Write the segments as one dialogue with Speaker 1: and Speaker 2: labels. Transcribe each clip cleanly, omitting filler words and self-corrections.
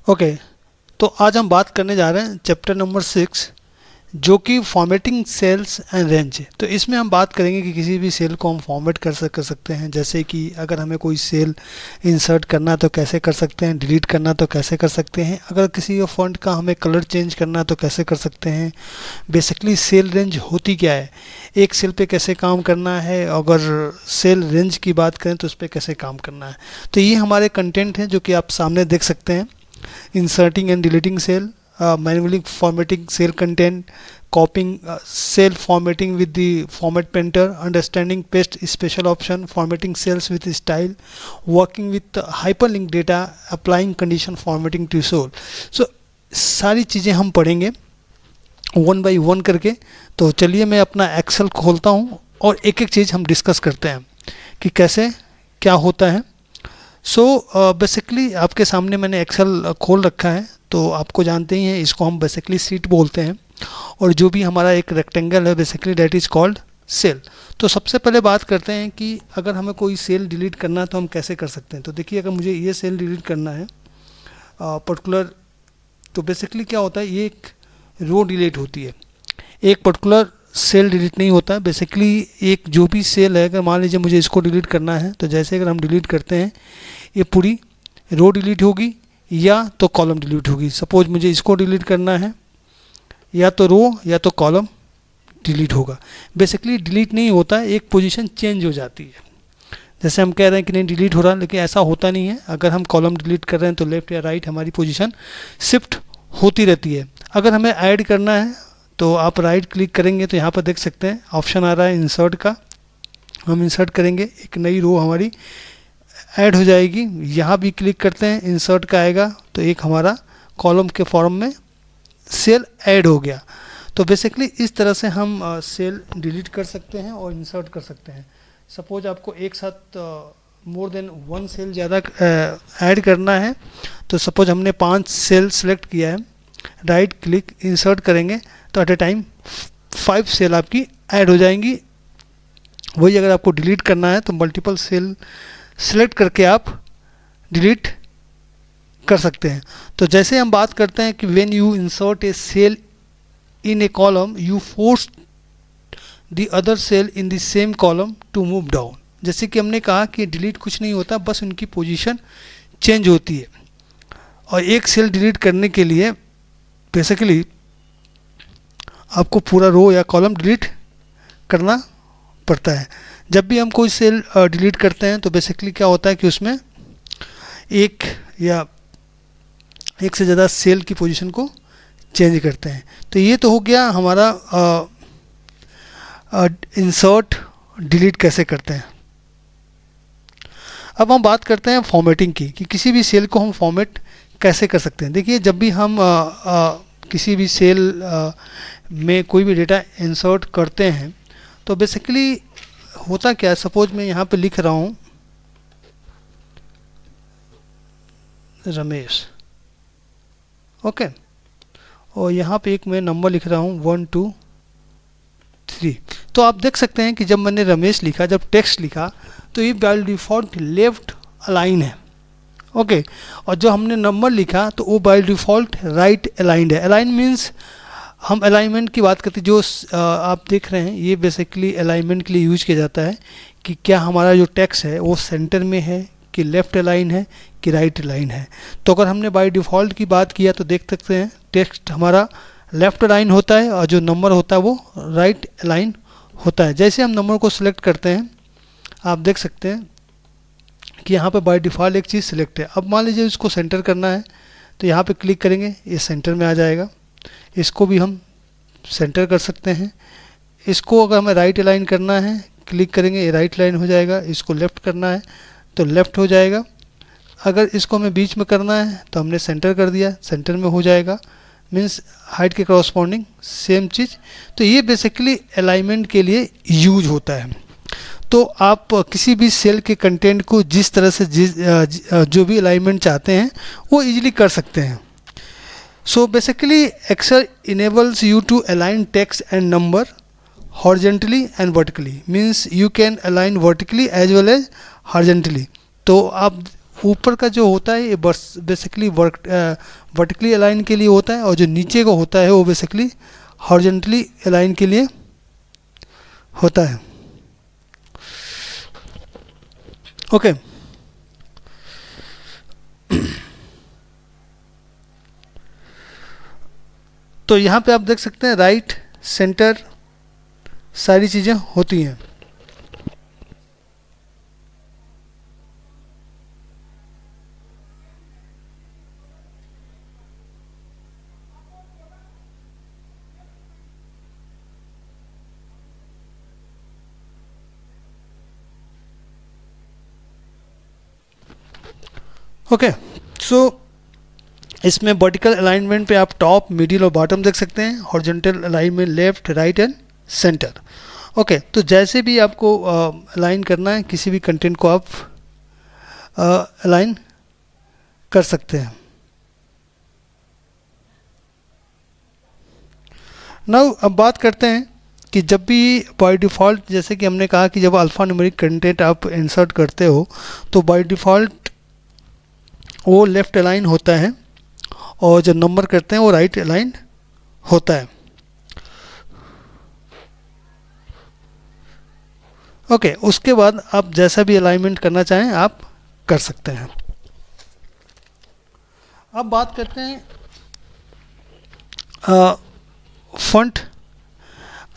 Speaker 1: Okay, तो आज हम बात करने जा रहे हैं चैप्टर नंबर 6, जो कि फॉर्मेटिंग सेल्स एंड रेंज। तो इसमें हम बात करेंगे कि किसी भी सेल को हम फॉर्मेट कर सकते हैं। जैसे कि अगर हमें कोई सेल इंसर्ट करना तो कैसे कर सकते हैं, डिलीट करना तो कैसे कर सकते हैं, अगर किसी फॉन्ट का हमें कलर चेंज करना तो कैसे कर सकते हैं। बेसिकली सेल रेंज होती क्या है, एक सेल पे कैसे काम करना है, अगर सेल रेंज की बात करें तो उस पर कैसे काम करना है। तो ये हमारे कंटेंट हैं जो कि आप सामने देख सकते हैं। Inserting and deleting cell, manually formatting cell content, copying cell formatting with the format painter, understanding paste special option, formatting cells with style, working with hyperlink data, applying condition formatting to cell। So सारी चीज़ें हम पढ़ेंगे one by one करके। तो चलिए मैं अपना Excel खोलता हूँ और एक एक चीज़ हम डिस्कस करते हैं कि कैसे क्या होता है। सो बेसिकली आपके सामने मैंने एक्सेल खोल रखा है, तो आपको जानते ही हैं इसको हम बेसिकली सीट बोलते हैं, और जो भी हमारा एक रेक्टेंगल है basically that is called cell. तो सबसे पहले बात करते हैं कि अगर हमें कोई सेल डिलीट करना है तो हम कैसे कर सकते हैं। तो देखिए, अगर मुझे ये सेल डिलीट करना है पर्टिकुलर, तो बेसिकली क्या होता है, ये एक रो डिलीट होती है, एक पर्टिकुलर सेल डिलीट नहीं होता है। बेसिकली एक जो भी सेल है, अगर मान लीजिए मुझे इसको डिलीट करना है, तो जैसे अगर हम डिलीट करते हैं ये पूरी रो डिलीट होगी या तो कॉलम डिलीट होगी। सपोज मुझे इसको डिलीट करना है, या तो रो या तो कॉलम डिलीट होगा। बेसिकली डिलीट नहीं होता है, एक पोजीशन चेंज हो जाती है। जैसे हम कह रहे हैं कि नहीं डिलीट हो रहा, लेकिन ऐसा होता नहीं है। अगर हम कॉलम डिलीट कर रहे हैं तो लेफ्ट या राइट हमारी पोजीशन शिफ्ट होती रहती है। अगर हमें ऐड करना है तो आप राइट क्लिक करेंगे तो यहाँ पर देख सकते हैं ऑप्शन आ रहा है इंसर्ट का। हम इंसर्ट करेंगे, एक नई रो हमारी ऐड हो जाएगी। यहाँ भी क्लिक करते हैं, इंसर्ट का आएगा तो एक हमारा कॉलम के फॉर्म में सेल ऐड हो गया। तो बेसिकली इस तरह से हम सेल डिलीट कर सकते हैं और इंसर्ट कर सकते हैं। सपोज आपको एक साथ मोर देन वन सेल ज़्यादा ऐड करना है, तो सपोज हमने 5 सेल सेलेक्ट किया है, राइट क्लिक इंसर्ट करेंगे तो एट ए टाइम 5 सेल आपकी ऐड हो जाएंगी। वही अगर आपको डिलीट करना है तो मल्टीपल सेल सेलेक्ट करके आप डिलीट कर सकते हैं। तो जैसे हम बात करते हैं कि when you insert a cell in a column you force the other cell in the same column to move down. जैसे कि हमने कहा कि डिलीट कुछ नहीं होता, बस उनकी पोजीशन चेंज होती है। और एक सेल डिलीट करने के लिए बेसिकली आपको पूरा रो या कॉलम डिलीट करना पड़ता है। जब भी हम कोई सेल डिलीट करते हैं तो बेसिकली क्या होता है कि उसमें एक या एक से ज़्यादा सेल की पोजीशन को चेंज करते हैं। तो ये तो हो गया हमारा इंसर्ट डिलीट कैसे करते हैं। अब हम बात करते हैं फॉर्मेटिंग की, कि किसी भी सेल को हम फॉर्मेट कैसे कर सकते हैं। देखिए, जब भी हम किसी भी सेल में कोई भी डेटा इंसर्ट करते हैं तो बेसिकली होता क्या है, सपोज मैं यहाँ पे लिख रहा हूँ रमेश, ओके, और यहाँ पे एक मैं नंबर लिख रहा हूँ 1 2 3। तो आप देख सकते हैं कि जब मैंने रमेश लिखा, जब टेक्स्ट लिखा, तो ये बाय डिफ़ॉल्ट लेफ्ट अलाइन है, ओके। और जो हमने नंबर लिखा तो वो बाय डिफ़ॉल्ट राइट अलाइंड है। अलाइन मीन्स हम अलाइनमेंट की बात करते हैं, जो आप देख रहे हैं ये बेसिकली अलाइनमेंट के लिए यूज किया जाता है कि क्या हमारा जो टेक्स्ट है वो सेंटर में है, कि लेफ़्ट अलाइन है, कि राइट अलाइन है। तो अगर हमने बाय डिफ़ॉल्ट की बात किया तो देख सकते हैं टेक्स्ट हमारा लेफ़्ट अलाइन होता है और जो नंबर होता है वो राइट अलाइन होता है। जैसे हम नंबर को सिलेक्ट करते हैं आप देख सकते हैं कि यहाँ पे बाय डिफ़ॉल्ट एक चीज़ सिलेक्ट है। अब मान लीजिए इसको सेंटर करना है तो यहाँ पे क्लिक करेंगे, ये सेंटर में आ जाएगा। इसको भी हम सेंटर कर सकते हैं। इसको अगर हमें राइट अलाइन करना है, क्लिक करेंगे, ये राइट लाइन हो जाएगा। इसको लेफ़्ट करना है तो लेफ़्ट हो जाएगा। अगर इसको हमें बीच में करना है तो हमने सेंटर कर दिया, सेंटर में हो जाएगा। मीन्स हाइट के करस्पॉन्डिंग सेम चीज़। तो ये बेसिकली अलाइनमेंट के लिए यूज होता है। तो आप किसी भी सेल के कंटेंट को जिस तरह से जो भी अलाइनमेंट चाहते हैं वो इजीली कर सकते हैं। So basically Excel enables you to align text and number horizontally and vertically, means you can align vertically as well as horizontally। तो आप ऊपर का जो होता है ये बेसिकली वर्टिकली अलाइन के लिए होता है, और जो नीचे का होता है वो बेसिकली हॉरिजॉन्टली अलाइन के लिए होता है। ओके तो यहाँ पे आप देख सकते हैं राइट सेंटर सारी चीज़ें होती हैं। ओके सो इसमें वर्टिकल अलाइनमेंट पे आप टॉप, मिडिल और बॉटम देख सकते हैं, horizontal alignment left, right and centre. Okay तो जैसे भी आपको अलाइन करना है किसी भी कंटेंट को आप अलाइन कर सकते हैं। नाउ अब बात करते हैं कि जब भी बाय डिफ़ॉल्ट, जैसे कि हमने कहा कि जब अल्फ़ा न्यूमेरिक कंटेंट आप इंसर्ट करते हो तो बाय डिफ़ॉल्ट वो लेफ़्ट अलाइन होता है, और जब नंबर करते हैं वो राइट अलाइन होता है। ओके उसके बाद आप जैसा भी अलाइनमेंट करना चाहें आप कर सकते हैं। अब बात करते हैं फ़ॉन्ट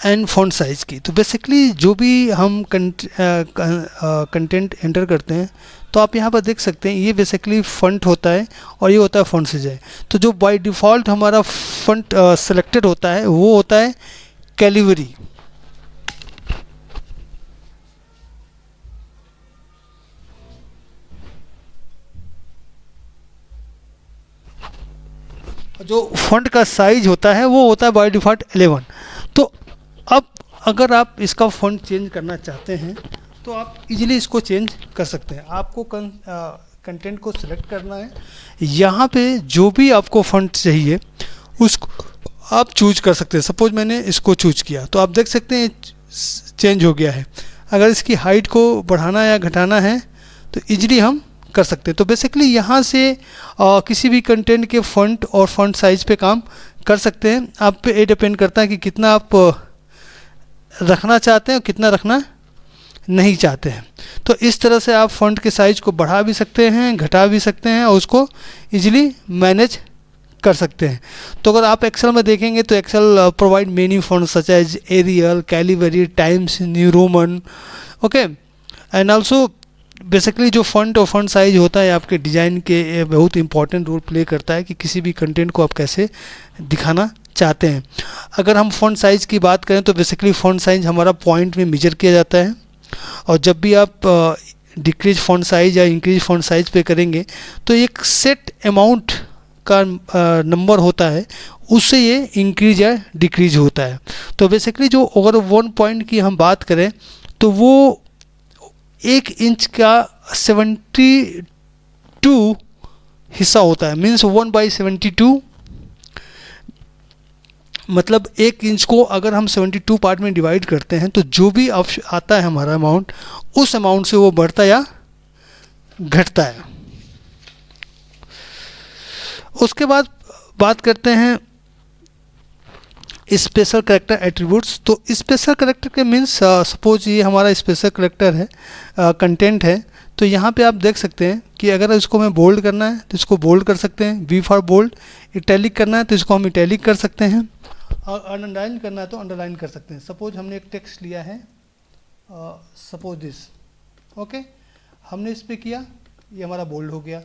Speaker 1: एंड फ़ॉन्ट साइज़ की। तो बेसिकली जो भी हम कंटेंट एंटर करते हैं तो आप यहाँ पर देख सकते हैं ये बेसिकली फ़ॉन्ट होता है और ये होता है फ़ॉन्ट साइज है। तो जो बाय डिफ़ॉल्ट हमारा फ़ॉन्ट सेलेक्टेड होता है वो होता है कैलिबरी। जो फ़ॉन्ट का साइज होता है वो होता है बाय डिफ़ॉल्ट 11। तो अब अगर आप इसका फ़ॉन्ट चेंज करना चाहते हैं तो आप इजीली इसको चेंज कर सकते हैं। आपको कंटेंट को सिलेक्ट करना है, यहाँ पे जो भी आपको फ़ॉन्ट चाहिए उसको आप चूज कर सकते हैं। सपोज मैंने इसको चूज किया तो आप देख सकते हैं चेंज हो गया है। अगर इसकी हाइट को बढ़ाना या घटाना है तो इजीली हम कर सकते हैं। तो बेसिकली यहाँ से किसी भी कंटेंट के फ़ॉन्ट और फ़ॉन्ट साइज़ पे काम कर सकते हैं। आप पे ये डिपेंड करता है कि कितना आप रखना चाहते हैं और कितना रखना नहीं चाहते हैं। तो इस तरह से आप फ़ॉन्ट के साइज़ को बढ़ा भी सकते हैं, घटा भी सकते हैं और उसको इजीली मैनेज कर सकते हैं। तो अगर आप एक्सेल में देखेंगे तो Excel provide many font such as Arial, Calibri, Times New Roman. Okay and also basically जो फ़ॉन्ट और फ़ॉन्ट साइज़ होता है आपके डिज़ाइन के बहुत इंपॉर्टेंट रोल प्ले करता है कि किसी भी कंटेंट को आप कैसे दिखाना चाहते हैं। अगर हम फ़ॉन्ट साइज़ की बात करें तो बेसिकली फ़ॉन्ट साइज़ हमारा पॉइंट में मेजर किया जाता है, और जब भी आप डिक्रीज फ़ॉन्ट साइज़ या इंक्रीज फ़ॉन्ट साइज़ पे करेंगे तो एक सेट अमाउंट का नंबर होता है, उससे ये इंक्रीज या डिक्रीज होता है। तो बेसिकली जो अगर 1 पॉइंट की हम बात करें तो वो 1 इंच का 72 हिस्सा होता है, मीन्स 1/72। मतलब 1 इंच को अगर हम 72 पार्ट में डिवाइड करते हैं तो जो भी आता है हमारा अमाउंट, उस अमाउंट से वो बढ़ता या घटता है। उसके बाद बात करते हैं स्पेशल करेक्टर एट्रीब्यूट्स। तो स्पेशल करेक्टर के मीन्स सपोज ये हमारा स्पेशल करेक्टर है, कंटेंट है, तो यहाँ पे आप देख सकते हैं कि अगर इसको हमें बोल्ड करना है तो इसको बोल्ड कर सकते हैं, बी फॉर बोल्ड। इटैलिक करना है तो इसको हम इटैलिक कर सकते हैं, और अंडरलाइन करना है तो अंडरलाइन कर सकते हैं। सपोज हमने एक टेक्स्ट लिया है, सपोज दिस, ओके, हमने इस पर किया, ये हमारा बोल्ड हो गया,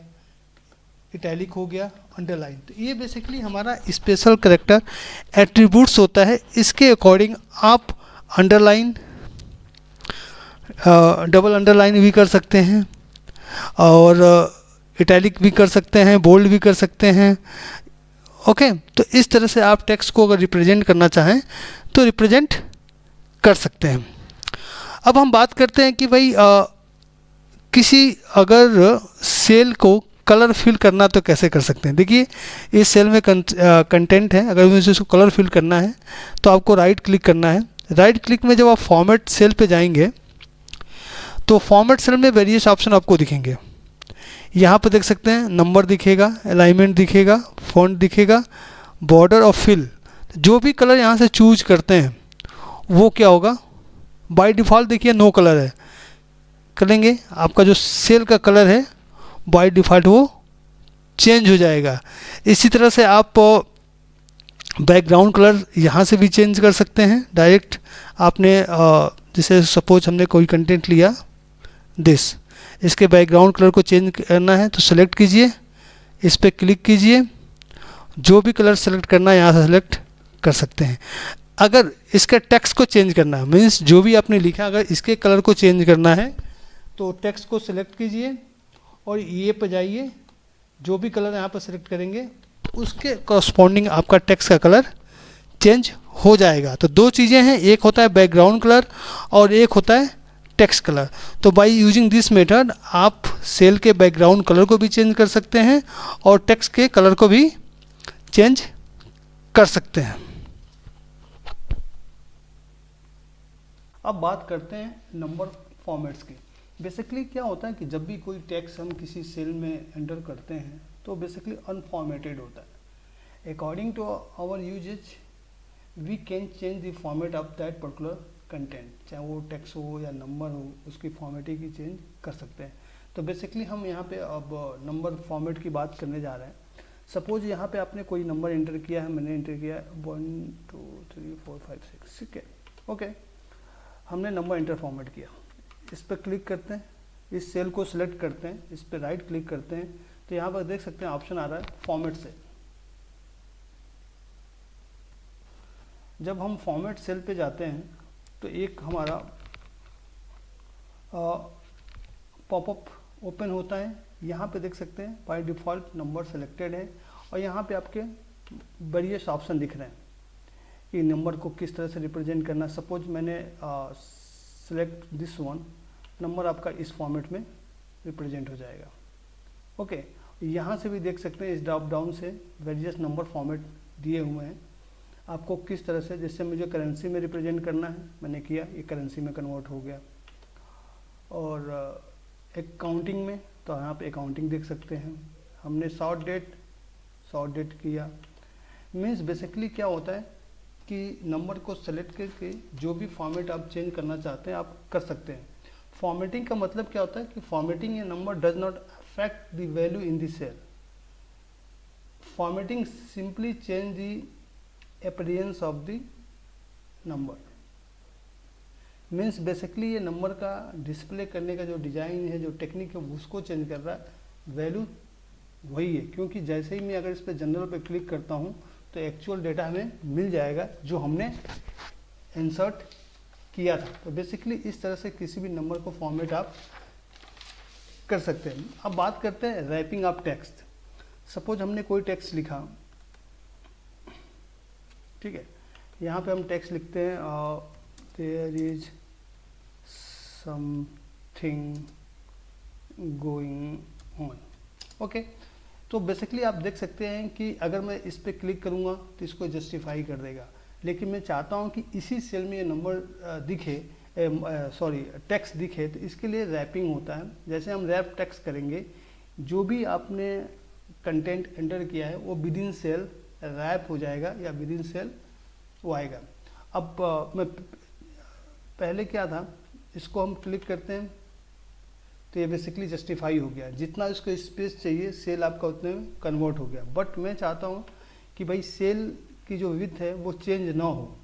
Speaker 1: इटैलिक हो गया, अंडरलाइन। तो ये बेसिकली हमारा स्पेशल करेक्टर एट्रीब्यूट्स होता है। इसके अकॉर्डिंग आप अंडरलाइन, डबल अंडरलाइन भी कर सकते हैं, और इटैलिक भी कर सकते हैं, बोल्ड भी कर सकते हैं। ओके तो इस तरह से आप टेक्स्ट को अगर रिप्रेजेंट करना चाहें तो रिप्रेजेंट कर सकते हैं। अब हम बात करते हैं कि भाई किसी अगर सेल को कलर फिल करना तो कैसे कर सकते हैं। देखिए इस सेल में कंटेंट है, अगर मुझे इसको कलर फिल करना है तो आपको राइट क्लिक करना है। राइट क्लिक में जब आप फॉर्मेट सेल पे जाएंगे तो फॉर्मेट सेल में वेरियस ऑप्शन आपको दिखेंगे। यहाँ पर देख सकते हैं नंबर दिखेगा, अलाइनमेंट दिखेगा, फॉन्ट दिखेगा, बॉर्डर और फिल। जो भी कलर यहाँ से चूज करते हैं वो क्या होगा, बाय डिफ़ॉल्ट देखिए नो कलर है, करेंगे आपका जो सेल का कलर है बाय डिफ़ॉल्ट वो चेंज हो जाएगा। इसी तरह से आप बैकग्राउंड कलर यहाँ से भी चेंज कर सकते हैं डायरेक्ट। आपने जैसे सपोज हमने कोई कंटेंट लिया दिस, इसके बैकग्राउंड कलर को चेंज करना है तो सेलेक्ट कीजिए, इस पर क्लिक कीजिए, जो भी कलर सेलेक्ट करना है यहाँ से सेलेक्ट कर सकते हैं। अगर इसके टेक्स्ट को चेंज करना है, मीन्स जो भी आपने लिखा अगर इसके कलर को चेंज करना है तो टेक्स्ट को सिलेक्ट कीजिए और ये पर जाइए, जो भी कलर यहाँ पर सिलेक्ट करेंगे उसके कॉरस्पॉन्डिंग आपका टेक्स्ट का कलर चेंज हो जाएगा। तो दो चीज़ें हैं, एक होता है बैकग्राउंड कलर और एक होता है टेक्स्ट कलर। तो बाय यूजिंग दिस मेथड आप सेल के बैकग्राउंड कलर को भी चेंज कर सकते हैं और टेक्स्ट के कलर को भी चेंज कर सकते हैं। अब बात करते हैं नंबर फॉर्मेट्स की। बेसिकली क्या होता है कि जब भी कोई टेक्स्ट हम किसी सेल में एंटर करते हैं तो बेसिकली अनफॉर्मेटेड होता है। According to our usage we can change the format of that particular content, चाहे वो टेक्स्ट हो या नंबर हो, उसकी फॉर्मेटिंग की चेंज कर सकते हैं। तो बेसिकली हम यहाँ पे अब नंबर फॉर्मेट की बात करने जा रहे हैं। सपोज यहाँ पे आपने कोई नंबर एंटर किया है, मैंने एंटर किया है 1 2 3 4 5 6, ठीक है, ओके। हमने नंबर एंटर फॉर्मेट किया, इस पर क्लिक करते हैं, इस सेल को सिलेक्ट करते हैं, इस पर राइट क्लिक करते हैं तो यहाँ पर देख सकते हैं ऑप्शन आ रहा है फॉर्मेट सेल। जब हम फॉर्मेट सेल पे जाते हैं तो एक हमारा पॉपअप ओपन होता है। यहाँ पे देख सकते हैं बाय डिफ़ॉल्ट नंबर सेलेक्टेड है और यहाँ पे आपके वेरियस ऑप्शन दिख रहे हैं कि नंबर को किस तरह से रिप्रेजेंट करना। सपोज मैंने सेलेक्ट दिस वन, नंबर आपका इस फॉर्मेट में रिप्रेजेंट हो जाएगा, ओके। यहाँ से भी देख सकते हैं इस ड्रॉप डाउन से वेरियस नंबर फॉर्मेट दिए हुए हैं आपको किस तरह से। जैसे मुझे करेंसी में रिप्रेजेंट करना है, मैंने किया, ये करेंसी में कन्वर्ट हो गया। और एक काउंटिंग में तो यहाँ पे अकाउंटिंग देख सकते हैं। हमने शॉर्ट डेट किया। मीन्स बेसिकली क्या होता है कि नंबर को सेलेक्ट करके जो भी फॉर्मेट आप चेंज करना चाहते हैं आप कर सकते हैं। फॉर्मेटिंग का मतलब क्या होता है कि formatting a number does not affect the value in the cell. Formatting simply change the appearance of the number. Means basically ये नंबर का डिस्प्ले करने का जो डिज़ाइन है, जो टेक्निक है, उसको चेंज कर रहा है। वैल्यू वही है, क्योंकि जैसे ही मैं अगर इस पर जनरल पे क्लिक करता हूँ तो एक्चुअल डेटा हमें मिल जाएगा जो हमने इंसर्ट किया था। तो बेसिकली इस तरह से किसी भी नंबर को फॉर्मेट आप कर सकते हैं। अब बात करते हैं रैपिंग ऑफ टेक्स्ट। सपोज हमने कोई टेक्स्ट लिखा, ठीक है, यहाँ पे हम टेक्स्ट लिखते हैं there is something going on, okay. तो बेसिकली आप देख सकते हैं कि अगर मैं इस पर क्लिक करूँगा तो इसको जस्टिफाई कर देगा, लेकिन मैं चाहता हूँ कि इसी सेल में ये नंबर दिखे, टेक्स्ट दिखे, तो इसके लिए रैपिंग होता है। जैसे हम रैप टेक्स्ट करेंगे, जो भी आपने कंटेंट एंटर किया है वो विद इन सेल रैप हो जाएगा या विद इन सेल वो आएगा। अब मैं पहले क्या था, इसको हम क्लिक करते हैं तो ये बेसिकली जस्टिफाई हो गया, जितना इसको स्पेस चाहिए सेल आपका उतने में कन्वर्ट हो गया। बट मैं चाहता हूँ कि भाई सेल की जो विड्थ है वो चेंज ना हो,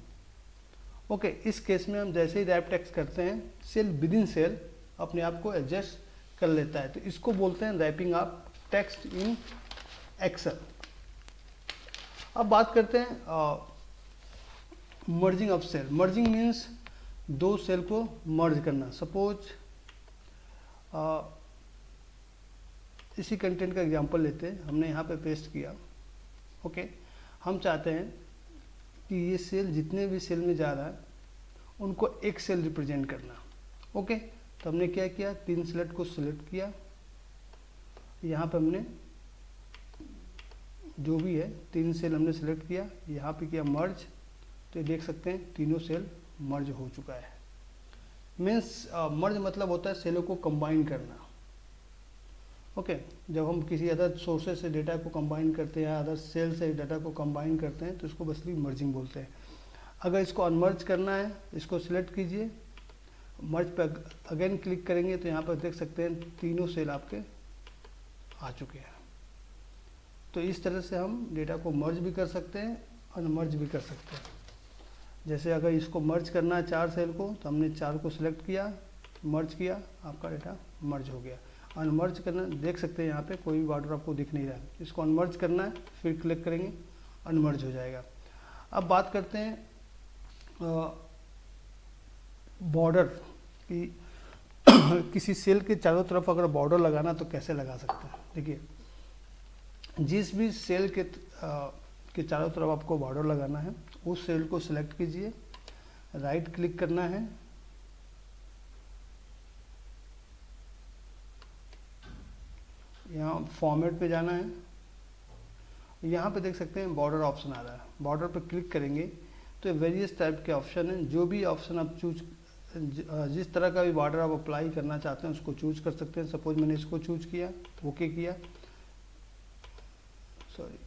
Speaker 1: ओके। इस केस में हम जैसे ही रैप टेक्स्ट करते हैं सेल विद इन सेल अपने आप को एडजस्ट कर लेता है। तो इसको बोलते हैं wrapping of text in Excel. अब बात करते हैं merging of cell. Merging means दो सेल को मर्ज करना। सपोज इसी कंटेंट का एग्जांपल लेते हैं, हमने यहाँ पे पेस्ट किया, ओके। हम चाहते हैं कि ये सेल जितने भी सेल में जा रहा है उनको एक सेल रिप्रेजेंट करना, ओके। तो हमने क्या किया, 3 सेलेक्ट को सिलेक्ट किया, यहाँ पे हमने जो भी है 3 सेल हमने सेलेक्ट किया, यहाँ पे किया मर्ज, तो देख सकते हैं तीनों सेल मर्ज हो चुका है। मीन्स मर्ज मतलब होता है सेलों को कंबाइन करना, ओके, जब हम किसी अदर सोर्सेज से डेटा को कंबाइन करते हैं या अदर सेल से डेटा को कंबाइन करते हैं तो इसको बेसिकली मर्जिंग बोलते हैं। अगर इसको अनमर्ज करना है, इसको सिलेक्ट कीजिए, मर्ज पे अगेन क्लिक करेंगे तो यहाँ पर देख सकते हैं तीनों सेल आपके आ चुके हैं। तो इस तरह से हम डेटा को मर्ज भी कर सकते हैं, अनमर्ज भी कर सकते हैं। जैसे अगर इसको मर्ज करना है 4 सेल को, तो हमने 4 को सिलेक्ट किया, मर्ज किया, आपका डेटा मर्ज हो गया। अनमर्ज करना, देख सकते हैं यहाँ पे कोई भी बॉर्डर आपको दिख नहीं रहा है। इसको अनमर्ज करना है, फिर क्लिक करेंगे, अनमर्ज हो जाएगा। अब बात करते हैं बॉर्डर की। किसी सेल के चारों तरफ अगर बॉर्डर लगाना तो कैसे लगा सकते हैं। देखिए, जिस भी सेल के चारों तरफ आपको बॉर्डर लगाना है, उस सेल को सिलेक्ट कीजिए, राइट क्लिक करना है, यहाँ फॉर्मेट पे जाना है, यहाँ पे देख सकते हैं बॉर्डर ऑप्शन आ रहा है। बॉर्डर पे क्लिक करेंगे तो वेरियस टाइप के ऑप्शन हैं। जो भी ऑप्शन आप चूज, जिस तरह का भी बॉर्डर आप अप्लाई करना चाहते हैं उसको चूज कर सकते हैं। सपोज मैंने इसको चूज किया, ओके किया, सॉरी,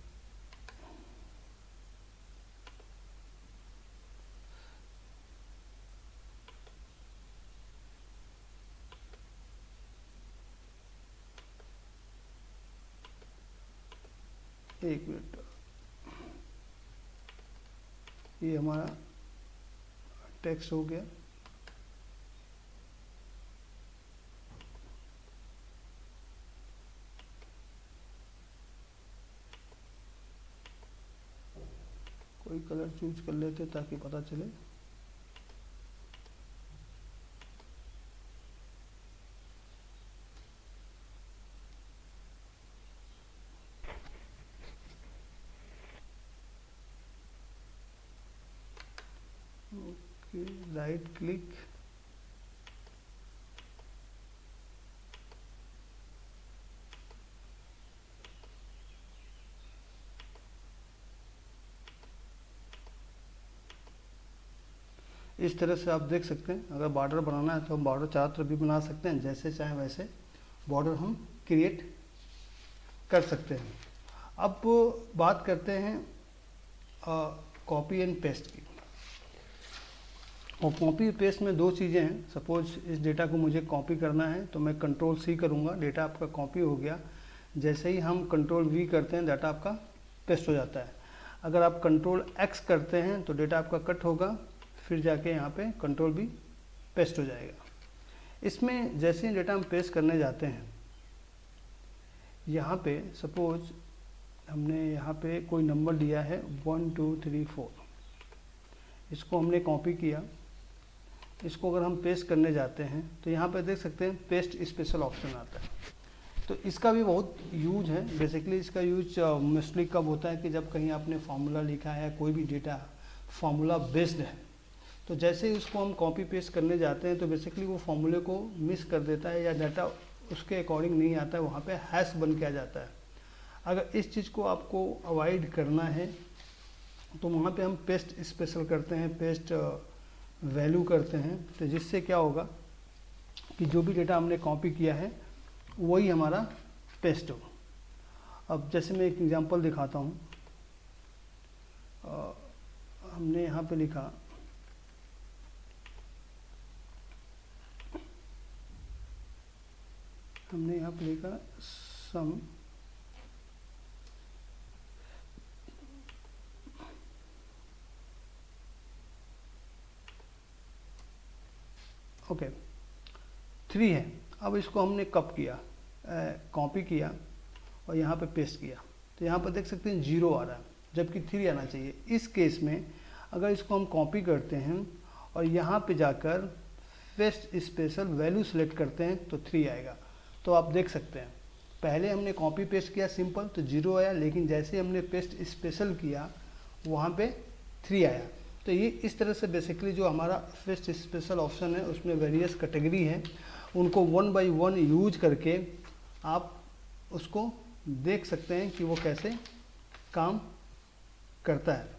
Speaker 1: एक मिनट, ये हमारा टेक्स्ट हो गया। कोई कलर चूज कर लेते ताकि पता चले। ओके, राइट क्लिक, इस तरह से आप देख सकते हैं। अगर बॉर्डर बनाना है तो हम बॉर्डर चारों तरफ भी बना सकते हैं, जैसे चाहे वैसे बॉर्डर हम क्रिएट कर सकते हैं। अब बात करते हैं कॉपी एंड पेस्ट की। और कॉपी पेस्ट में 2 चीज़ें हैं। सपोज इस डेटा को मुझे कॉपी करना है तो मैं कंट्रोल C करूँगा, डेटा आपका कॉपी हो गया। जैसे ही हम कंट्रोल V करते हैं डाटा आपका पेस्ट हो जाता है। अगर आप कंट्रोल X करते हैं तो डेटा आपका कट होगा, फिर जाके यहाँ पे कंट्रोल V पेस्ट हो जाएगा। इसमें जैसे ही डेटा हम पेस्ट करने जाते हैं, यहाँ पे सपोज हमने यहाँ पे कोई नंबर दिया है 1 2 3 4, इसको हमने कॉपी किया। इसको अगर हम पेस्ट करने जाते हैं तो यहाँ पे देख सकते हैं पेस्ट स्पेशल ऑप्शन आता है। तो इसका भी बहुत यूज है। बेसिकली इसका यूज मोस्टली कब होता है कि जब कहीं आपने फार्मूला लिखा है, कोई भी डेटा फार्मूला बेस्ड है, तो जैसे ही उसको हम कॉपी पेस्ट करने जाते हैं तो बेसिकली वो फार्मूले को मिस कर देता है या डाटा उसके अकॉर्डिंग नहीं आता है, वहाँ पे हैश बन के आ जाता है। अगर इस चीज़ को आपको अवॉइड करना है तो वहाँ पे हम पेस्ट स्पेशल करते हैं, पेस्ट वैल्यू करते हैं। तो जिससे क्या होगा कि जो भी डेटा हमने कॉपी किया है वही हमारा पेस्ट हो। अब जैसे मैं एक एग्जांपल दिखाता हूँ। हमने यहाँ पे लिखा सम ओके 3 है। अब इसको हमने कब किया, कॉपी किया और यहाँ पे पेस्ट किया, तो यहाँ पर देख सकते हैं 0 आ रहा है जबकि 3 आना चाहिए। इस केस में अगर इसको हम कॉपी करते हैं और यहाँ पे जाकर पेस्ट स्पेशल वैल्यू सेलेक्ट करते हैं तो 3 आएगा। तो आप देख सकते हैं पहले हमने कॉपी पेस्ट किया सिंपल तो 0 आया, लेकिन जैसे हमने पेस्ट स्पेशल किया वहाँ पे 3 आया। तो ये इस तरह से बेसिकली जो हमारा पेस्ट स्पेशल ऑप्शन है उसमें वेरियस कैटेगरी है, उनको 1 बाय 1 यूज करके आप उसको देख सकते हैं कि वो कैसे काम करता है।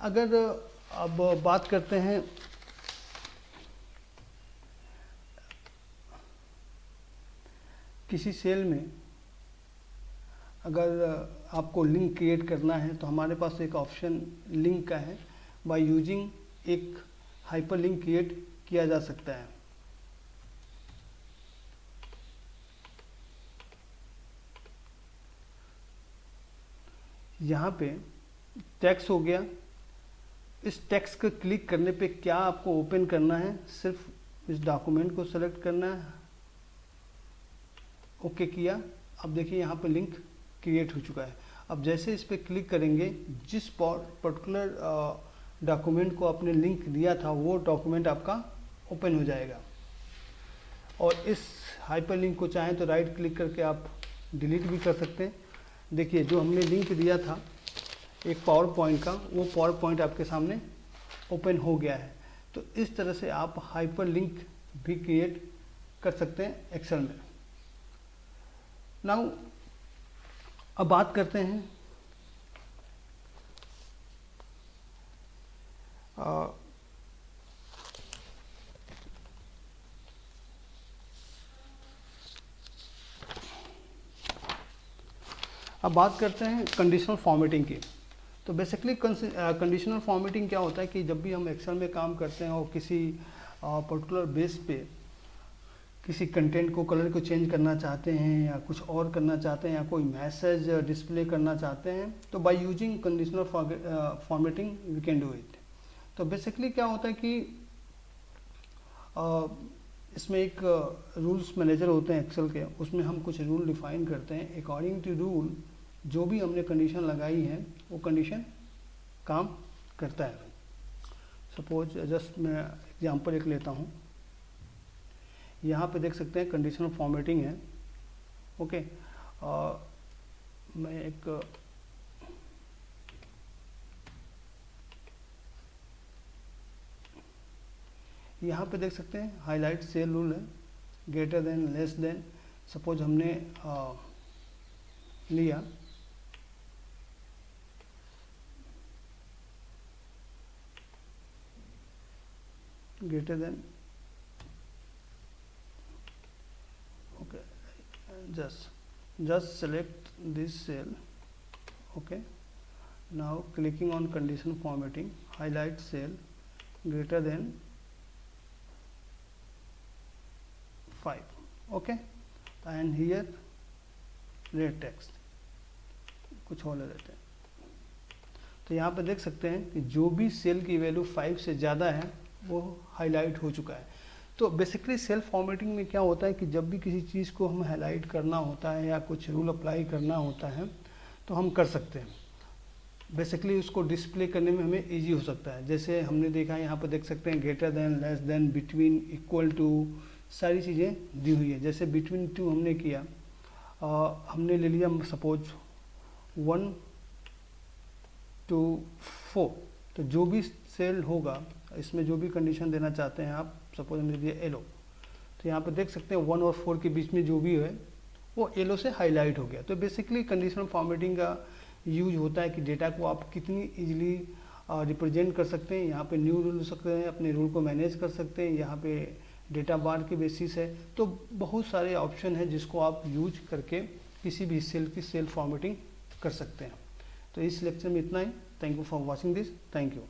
Speaker 1: अगर अब बात करते हैं किसी सेल में अगर आपको लिंक क्रिएट करना है तो हमारे पास एक ऑप्शन लिंक का है। बाय यूजिंग एक हाइपर लिंक क्रिएट किया जा सकता है। यहाँ पे टेक्स्ट हो गया। इस टेक्स्ट को क्लिक करने पे क्या आपको ओपन करना है, सिर्फ इस डॉक्यूमेंट को सेलेक्ट करना है, ओके किया। अब देखिए यहाँ पे लिंक क्रिएट हो चुका है। अब जैसे इस पर क्लिक करेंगे, जिस पर्टिकुलर डॉक्यूमेंट को आपने लिंक दिया था वो डॉक्यूमेंट आपका ओपन हो जाएगा। और इस हाइपर लिंक को चाहें तो राइट क्लिक करके आप डिलीट भी कर सकते हैं। देखिए जो हमने लिंक दिया था एक पावर पॉइंट का, वो पावर पॉइंट आपके सामने ओपन हो गया है। तो इस तरह से आप हाइपर लिंक भी क्रिएट कर सकते हैं एक्सेल में। नाउ अब बात करते हैं कंडीशनल फॉर्मेटिंग की। तो बेसिकली कंडीशनल फॉर्मेटिंग क्या होता है कि जब भी हम एक्सेल में काम करते हैं और किसी पर्टिकुलर बेस पे किसी कंटेंट को कलर को चेंज करना चाहते हैं या कुछ और करना चाहते हैं या कोई मैसेज डिस्प्ले करना चाहते हैं, तो by using conditional formatting we can do it. तो बेसिकली क्या होता है कि इसमें एक रूल्स मैनेजर होते हैं एक्सेल के, उसमें हम कुछ रूल डिफाइन करते हैं। अकॉर्डिंग टू रूल जो भी हमने कंडीशन लगाई है वो कंडीशन काम करता है। सपोज जस्ट मैं एग्जांपल एक लेता हूँ। यहाँ पे देख सकते हैं कंडीशनल फॉर्मेटिंग है, ओके। मैं एक यहाँ पे देख सकते हैं हाईलाइट सेल रूल है, greater than less then. Suppose हमने लिया greater than, okay, just select this cell, okay. Now clicking on condition formatting, highlight cell greater than 5, okay, and here red text कुछ और ले लेते हैं। तो यहाँ पे देख सकते हैं कि जो भी सेल की वैल्यू 5 से ज़्यादा है वो हाईलाइट हो चुका है। तो बेसिकली सेल फॉर्मेटिंग में क्या होता है कि जब भी किसी चीज़ को हम हाईलाइट करना होता है या कुछ रूल अप्लाई करना होता है तो हम कर सकते हैं। बेसिकली उसको डिस्प्ले करने में हमें इजी हो सकता है। जैसे हमने देखा यहाँ पर देख सकते हैं greater than, less than, between, equal to, सारी चीज़ें दी हुई है। जैसे बिटवीन 2 हमने किया, हमने ले लिया सपोज 1 to 4, तो जो भी सेल होगा इसमें जो भी कंडीशन देना चाहते हैं आप, सपोज हमने दिया येलो, तो यहाँ पर देख सकते हैं 1 और 4 के बीच में जो भी है वो येलो से हाईलाइट हो गया। तो बेसिकली कंडीशनल फॉर्मेटिंग का यूज होता है कि डेटा को आप कितनी इजीली रिप्रेजेंट कर सकते हैं। यहाँ पे न्यू रूल हो सकते हैं, अपने रूल को मैनेज कर सकते हैं। यहाँ पे डेटा बार की बेसिस है, तो बहुत सारे ऑप्शन हैं जिसको आप यूज करके किसी भी सेल की सेल फॉर्मेटिंग कर सकते हैं। तो इस लेक्चर में इतना ही। Thank you for watching this. Thank you.